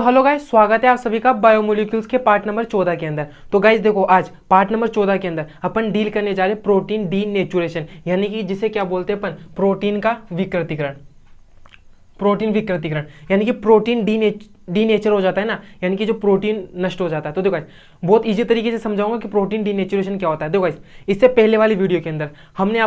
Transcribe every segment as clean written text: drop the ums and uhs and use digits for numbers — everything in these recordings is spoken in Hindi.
हेलो गाइस, स्वागत है आप सभी का बायोमोलिक्यूल्स के पार्ट नंबर 14 के अंदर। तो गाइस देखो, आज पार्ट नंबर 14 के अंदर अपन डील करने जा रहे हैं प्रोटीन डीनेचुरेशन, यानी कि जिसे क्या बोलते हैं अपन, प्रोटीन का विकृतीकरण। प्रोटीन विकृतीकरण यानी कि प्रोटीन डीनेचर हो जाता है ना, यानी कि जो प्रोटीन नष्ट हो जाता है। तो देखो गाइस, बहुत इजी तरीके से समझाऊंगा कि प्रोटीन डीनेचुरेशन क्या होता है। देखो गाइस, इससे पहले वाली वीडियो के अंदर हमने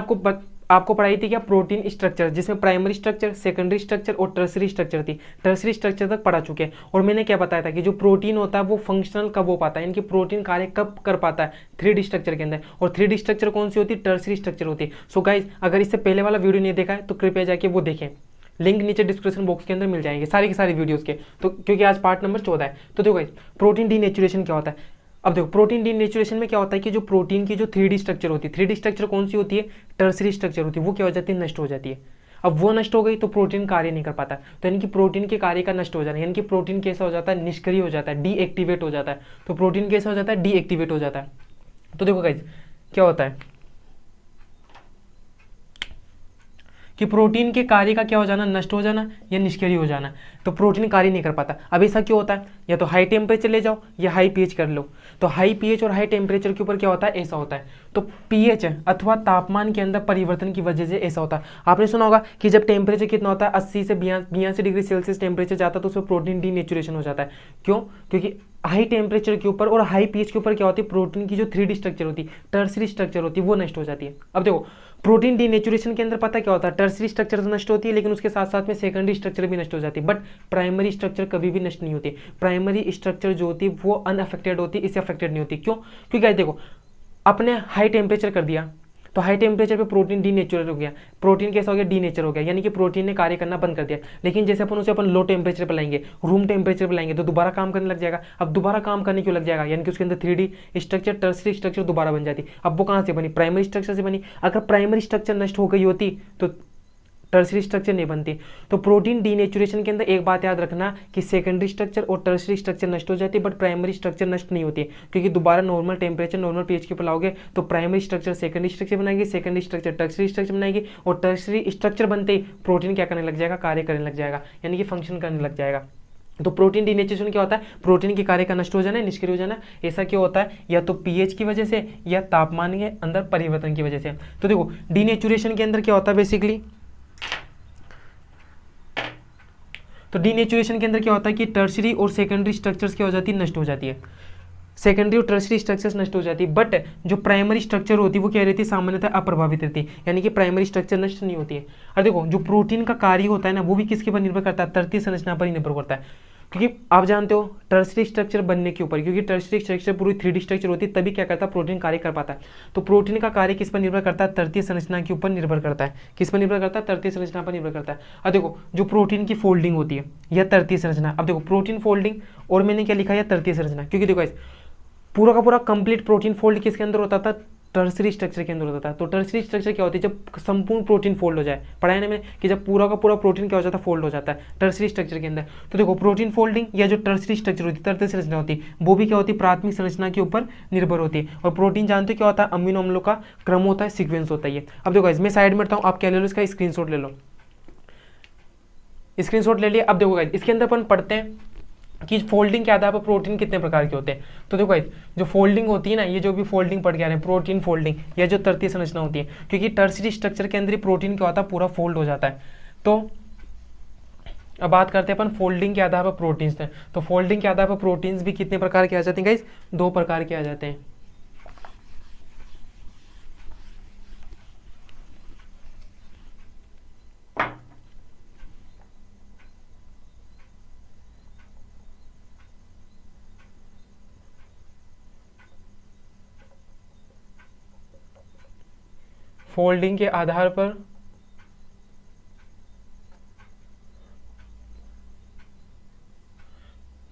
आपको पढ़ाई थी क्या, प्रोटीन स्ट्रक्चर, जिसमें प्राइमरी स्ट्रक्चर, सेकेंडरी स्ट्रक्चर और टर्सरी स्ट्रक्चर थी। टर्सरी स्ट्रक्चर तक पढ़ा चुके हैं। और मैंने क्या बताया था कि जो प्रोटीन होता है वो फंक्शनल कब हो पाता है, यानी कि प्रोटीन कार्य कब कर पाता है, 3D स्ट्रक्चर के अंदर। और 3D स्ट्रक्चर कौन सी होती है, टर्सरी स्ट्रक्चर होती है। सो गाइस, अगर इससे पहले वाला वीडियो नहीं देखा है तो कृपया जाके वो देखें, लिंक नीचे डिस्क्रिप्शन बॉक्स के अंदर मिल जाएंगे सारी की सारी वीडियोस के। तो क्योंकि आज पार्ट नंबर 14 है। तो देखो गाइस, प्रोटीन डीनेचुरेशन क्या होता है। अब देखो, प्रोटीन डीनेचुरेशन में क्या होता है कि जो प्रोटीन की जो 3D स्ट्रक्चर होती है, 3D स्ट्रक्चर कौन सी होती है, टर्सरी स्ट्रक्चर होती है, वो क्या हो जाती है, नष्ट हो जाती है। अब वो नष्ट हो गई तो प्रोटीन कार्य नहीं कर पाता, तो यानी कि प्रोटीन के कार्य का नष्ट हो जाना, यानी कि प्रोटीन कैसा हो जाता है, निष्क्रिय हो जाता है, डीएक्टिवेट हो जाता है। तो प्रोटीन कैसा हो जाता है, डीएक्टिवेट हो जाता है। तो देखो गाइस, क्या होता है कि प्रोटीन के कार्य का क्या हो जाना, नष्ट हो जाना या निष्क्रिय हो जाना। तो प्रोटीन कार्य नहीं कर पाता। अब ऐसा क्यों होता है, या तो हाई टेम्परेचर ले जाओ या हाई पीएच कर लो। तो हाई पीएच और हाई टेम्परेचर के ऊपर क्या होता है, ऐसा होता है। तो पीएच अथवा तापमान के अंदर परिवर्तन की वजह से ऐसा होता है। आपने सुना होगा कि जब टेम्परेचर कितना होता है, 80 से 82 डिग्री सेल्सियस टेम्परेचर जाता है तो उसमें प्रोटीन डीनेचुरेशन हो जाता है। क्यों? क्योंकि हाई टेम्परेचर के ऊपर और हाई पीएच के ऊपर क्या होती है, प्रोटीन की जो 3D स्ट्रक्चर होती है, टर्सरी स्ट्रक्चर होती है, वो नष्ट हो जाती है। अब देखो, प्रोटीन डीनेचुरेशन के अंदर पता क्या होता है, टर्सरी स्ट्रक्चर तो नष्ट होती है, लेकिन उसके साथ साथ में सेकेंडरी स्ट्रक्चर भी नष्ट हो जाती है। बट प्राइमरी स्ट्रक्चर कभी भी नष्ट नहीं होती। प्राइमरी स्ट्रक्चर जो होती है वो अनअफेक्टेड होती है, इससे अफेक्टेड नहीं होती। क्यों? क्योंकि देखो, आपने हाई टेम्परेचर कर दिया तो हाई टेम्परेचर पे प्रोटीन डीनेचर हो गया। प्रोटीन कैसा हो गया, डीनेचर हो गया, यानी कि प्रोटीन ने कार्य करना बंद कर दिया। लेकिन जैसे अपन उसे अपन लो टेम्परेचर पर लाएंगे, रूम टेम्परेचर पर लाएंगे, तो दोबारा काम करने लग जाएगा। अब दोबारा काम करने क्यों लग जाएगा, यानी कि उसके अंदर 3D स्ट्रक्चर, टर्सरी स्ट्रक्चर दोबारा बन जाती। अब वो कहाँ से बनी, प्राइमरी स्ट्रक्चर से बनी। अगर प्राइमरी स्ट्रक्चर नष्ट हो गई होती तो टर्सरी स्ट्रक्चर नहीं बनती। तो प्रोटीन डीनेचुरेशन के अंदर एक बात याद रखना कि सेकेंडरी स्ट्रक्चर और टर्सरी स्ट्रक्चर नष्ट हो जाती है, बट प्राइमरी स्ट्रक्चर नष्ट नहीं होती, क्योंकि दोबारा नॉर्मल टेम्परेचर, नॉर्मल पीएच के ऊपर लाओगे तो प्राइमरी स्ट्रक्चर सेकेंडरी स्ट्रक्चर बनाएगी, सेकेंडरी स्ट्रक्चर टर्सरी स्ट्रक्चर बनाएगी, और टर्सरी स्ट्रक्चर बनते ही प्रोटीन क्या करने लग जाएगा, कार्य करने लग जाएगा, यानी कि फंक्शन करने लग जाएगा। तो प्रोटीन डीनेचुरेशन क्या होता है, प्रोटीन के कार्य का नष्ट हो जाना, निष्क्रिय हो जाना। ऐसा क्यों होता है, या तो पीएच की वजह से या तापमान के अंदर परिवर्तन की वजह से। तो देखो, डीनेचुरेशन के अंदर क्या होता है बेसिकली, तो डीनेचुरेशन के अंदर क्या होता है कि टर्सरी और सेकेंडरी स्ट्रक्चर्स क्या हो जाती है, नष्ट हो जाती है। सेकेंडरी और टर्सरी स्ट्रक्चर्स नष्ट हो जाती है, बट जो प्राइमरी स्ट्रक्चर होती है वो क्या रहती है, सामान्यतः अप्रभावित रहती है, यानी कि प्राइमरी स्ट्रक्चर नष्ट नहीं होती है। और देखो, जो प्रोटीन का कार्य होता है ना, वो भी किसके पर निर्भर करता है, तृतीय संरचना पर ही निर्भर करता है। क्योंकि आप जानते हो टर्सरी स्ट्रक्चर बनने के ऊपर, क्योंकि टर्सरी स्ट्रक्चर पूरी 3D स्ट्रक्चर होती है, तभी क्या करता है, प्रोटीन कार्य कर पाता है। तो प्रोटीन का कार्य किस पर निर्भर करता है, तृतीय संरचना के ऊपर निर्भर करता है। किस पर निर्भर करता है, तृतीय संरचना पर निर्भर करता है। अब देखो, जो प्रोटीन की फोल्डिंग होती है या तृतीय संरचना, अब देखो प्रोटीन फोल्डिंग और मैंने क्या लिखा है, तृतीय संरचना, क्योंकि देखो पूरा का पूरा कंप्लीट प्रोटीन फोल्ड किसके अंदर होता था, टर्सरी स्ट्रक्चर के अंदर होता था। तो टर्सरी स्ट्रक्चर क्या होती है, जब संपूर्ण प्रोटीन फोल्ड हो जाए, पढ़ाई में कि जब पूरा का पूरा प्रोटीन क्या हो जाता है, फोल्ड हो जाता है टर्सरी स्ट्रक्चर के अंदर। तो देखो, प्रोटीन फोल्डिंग या जो टर्सरी स्ट्रक्चर होती है, तृतीय संरचना होती है, वो भी क्या होती है, प्राथमिक संरचना के ऊपर निर्भर होती है। और प्रोटीन जानते हो क्या होता है, अमीनो अम्लों का क्रम होता है, सीक्वेंस होता है। अब देखो इसमें साइड में रखता हूँ, आप क्या ले लो, इसका स्क्रीनशॉट ले लो। स्क्रीनशॉट ले लिया। अब देखो इसके अंदर अपन पढ़ते हैं कि फोल्डिंग के आधार पर प्रोटीन कितने प्रकार के होते हैं। तो देखो गाइस, जो फोल्डिंग होती है ना, ये जो भी फोल्डिंग पढ़ के आ रहे हैं, प्रोटीन फोल्डिंग या जो तृतीय संरचना होती है, क्योंकि टर्सरी स्ट्रक्चर के अंदर ही प्रोटीन क्या होता है, पूरा फोल्ड हो जाता है। तो अब बात करते हैं अपन फोल्डिंग के आधार पर प्रोटीन्स हैं। तो फोल्डिंग के आधार पर प्रोटीन्स भी कितने प्रकार के आ जाते हैं गाइस, 2 प्रकार के आ जाते हैं। फोल्डिंग के आधार पर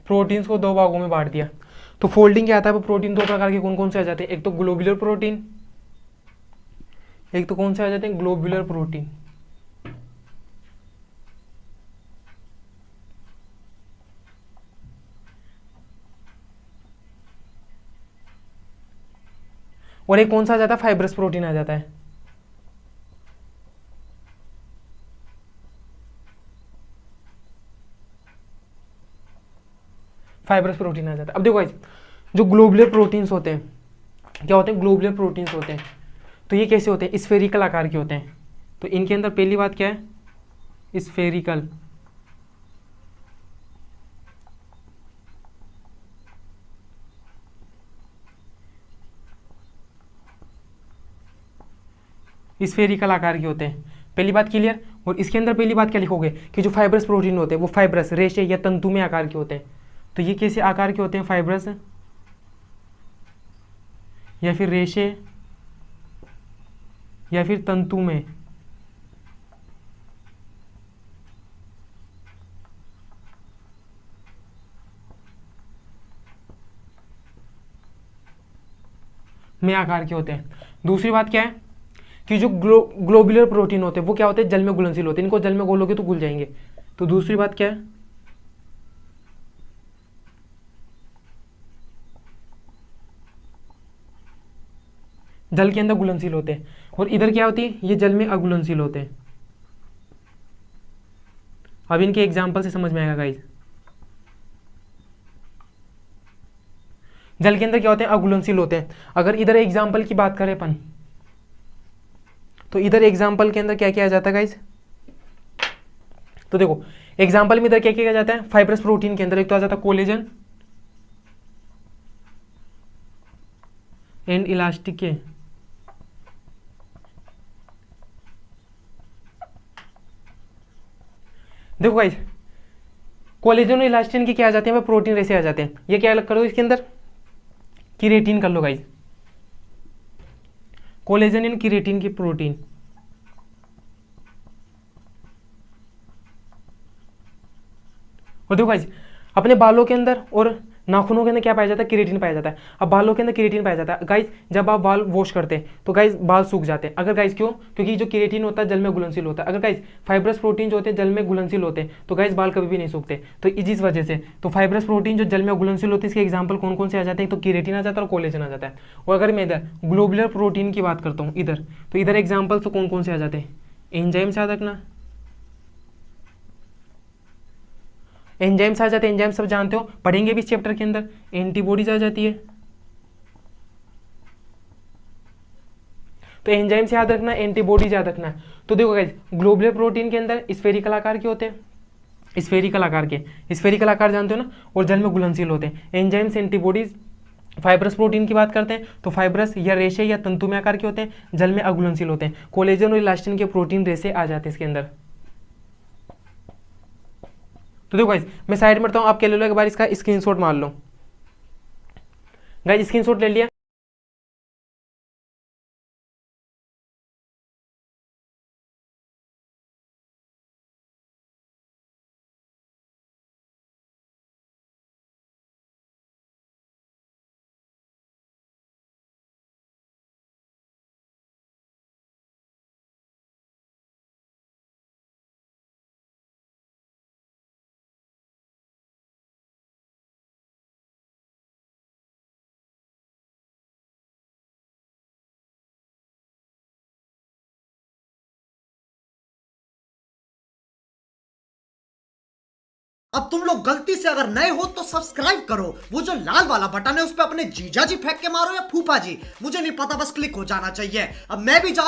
प्रोटीन्स को 2 भागों में बांट दिया। तो फोल्डिंग के आधार पर प्रोटीन 2 प्रकार के कौन कौन से आ जाते हैं, एक तो ग्लोबुलर प्रोटीन, एक तो कौन से आ जाते हैं, ग्लोबुलर प्रोटीन। और एक कौन सा आ जाता है, फाइब्रस प्रोटीन आ जाता है। फाइब्रस प्रोटीन आ जाता है। अब देखो गाइस, जो ग्लोबुलर प्रोटीन्स होते हैं, क्या होते हैं, ग्लोबुलर प्रोटीन्स होते हैं। तो ये कैसे होते हैं, स्फेरिकल आकार के होते हैं। तो इनके अंदर पहली बात क्या है, स्फेरिकल। स्फेरिकल आकार के होते हैं, पहली बात क्लियर। और इसके अंदर पहली बात क्या लिखोगे कि जो फाइब्रस प्रोटीन होते हैं वो फाइब्रस, रेशे या तंतुमय आकार के होते हैं। तो ये कैसे आकार के होते हैं, फाइब्रस या फिर रेशे या फिर तंतुमय। में आकार के होते हैं। दूसरी बात क्या है कि जो ग्लोबुलर प्रोटीन होते हैं वो क्या होते हैं, जल में घुलनशील होते हैं। इनको जल में घोलोगे तो घुल जाएंगे। तो दूसरी बात क्या है, जल के अंदर घुलनशील होते हैं। और इधर क्या होती है, ये जल में अघुलनशील होते हैं। अब इनके एग्जाम्पल से समझ में आएगा गाइस। जल के अंदर क्या होते हैं, अघुलनशील होते हैं। अगर इधर एग्जाम्पल की बात करें अपन, तो इधर एग्जाम्पल के अंदर क्या किया जाता है गाइस, तो देखो एग्जाम्पल में इधर क्या किया जाता है, फाइब्रस प्रोटीन के अंदर एक तो आ जाता है कोलेजन एंड इलास्टिक के। देखो गाइस, कोलेजन और इलास्टिन की क्या आ जाते हैं, प्रोटीन रेसे आ जाते हैं। ये क्या अलग कर दो इसके अंदर, किरेटिन कर लो गाइस, कोलेजन एंड किरेटिन की प्रोटीन। और देखो गाइस, अपने बालों के अंदर और नाखूनों के अंदर क्या पाया जाता है, किरेटिन पाया जाता है। अब बालों के अंदर किरेटिन पाया जाता है गाइस, जब आप बाल वॉश करते हैं तो गाइस बाल सूख जाते हैं। अगर गाइस क्यों, क्योंकि जो किरेटिन होता है जल में घुलनशील होता है। अगर गाइस फाइब्रस प्रोटीन जो होते हैं जल में घुलनशील होते हैं तो गाइस बाल कभी भी नहीं सूखते। तो इस वजह से तो फाइब्रस प्रोटीन जो जल में घुलनशील होते हैं, इसके एग्जाम्पल कौन कौन से आ जाते हैं, तो किरेटिन आ जाता है और कोलेजन आ जाता है। और अगर मैं इधर ग्लोबुलर प्रोटीन की बात करता हूँ इधर, तो इधर एग्जाम्पल तो कौन कौन से आ जाते हैं, एंजाइम्स याद रखना, एंजाइम्स आ जाते हैं। एंजाइम सब जानते हो, पढ़ेंगे भी इस चैप्टर के अंदर। एंटीबॉडीज आ जाती है, तो एंजाइम्स याद रखना, एंटीबॉडीज याद रखना। तो देखो गाइस, ग्लोबुलर प्रोटीन के अंदर स्फेरिकल आकार के होते हैं, स्फेरिकल आकार के, स्फेरिकल आकार जानते हो ना, और जल में घुलनशील होते हैं। Enzymes, antibodies. फाइब्रस प्रोटीन की बात करते हैं तो फाइब्रस या रेशे या तंतुमय आकार के होते हैं, जल में अघुलनशील होते हैं। कोलेजन और इलास्टिन के प्रोटीन रेशे आ जाते हैं इसके अंदर। तो देखो गाइस, मैं साइड में रखता हूँ, आप क्या ले लो एक बार इसका स्क्रीनशॉट मार लो गाइस, स्क्रीनशॉट ले लिया। अब तुम लोग गलती से अगर नए हो तो सब्सक्राइब करो, वो जो लाल वाला बटन है उस पर अपने जीजा जी फेंक के मारो या फूफा जी, मुझे नहीं पता, बस क्लिक हो जाना चाहिए। अब मैं भी जा